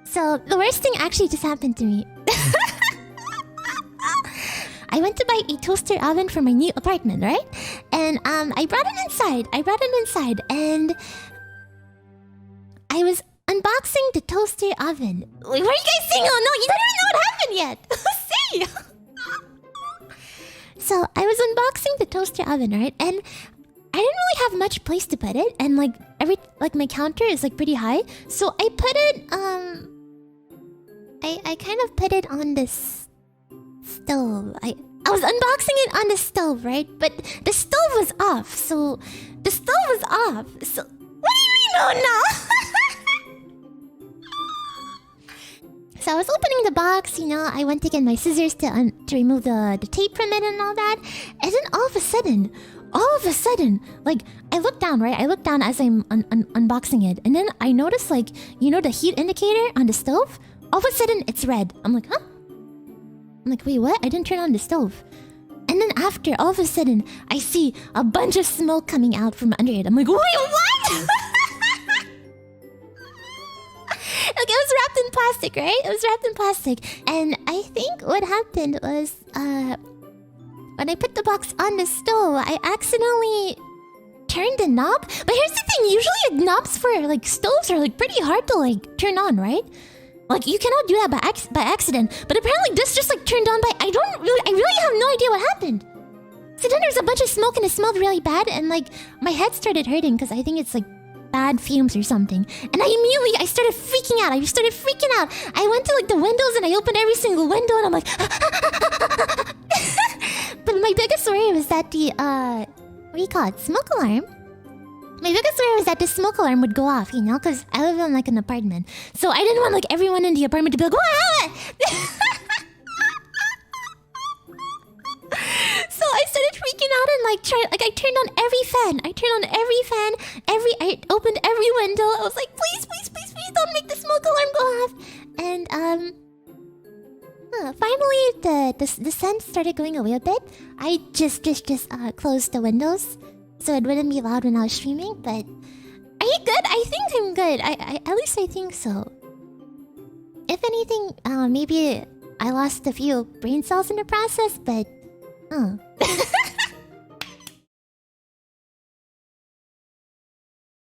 So the worst thing actually just happened to me. I went to buy a toaster oven for my new apartment, right? And I brought it inside. And I was unboxing the toaster oven. Wait, what are you guys saying? Oh no, you don't even know what happened yet. Say. So I was unboxing the toaster oven, right? And I didn't really have much place to put it, and like my counter is like pretty high, so I put it I kind of put it on this stove. I was unboxing it on the stove, right? But the stove was off, so the stove was off. So what do you mean? Oh no! So I was opening the box, you know. I went to get my scissors to remove the tape from it and all that, and then all of a sudden, like, I looked down, right? I looked down as I'm unboxing it. And then I noticed, like, you know the heat indicator on the stove? All of a sudden, it's red. I'm like, huh? I'm like, wait, what? I didn't turn on the stove. And then after, all of a sudden, I see a bunch of smoke coming out from under it. I'm like, wait, what? Like, it was wrapped in plastic, right? It was wrapped in plastic. And I think what happened was, when I put the box on the stove, I accidentally turned the knob. But here's the thing, usually like, knobs for like stoves are like pretty hard to like turn on, right? Like you cannot do that by accident. But apparently this just like turned on by I really have no idea what happened. So then there's a bunch of smoke and it smelled really bad, and like my head started hurting because I think it's like bad fumes or something. And I started freaking out. I went to like the windows and I opened every single window and I'm like But my biggest worry was that the what do you call it? Smoke alarm. My biggest worry was that the smoke alarm would go off, you know, because I live in like an apartment. So I didn't want like everyone in the apartment to be like, what? So I started freaking out and like I turned on every fan. I opened every window. I was like, please don't make the smoke alarm go off. And finally the scent started going away a bit. I just closed the windows so it wouldn't be loud when I was streaming. But are you good? I think I'm good. I at least I think so. If anything, maybe I lost a few brain cells in the process, but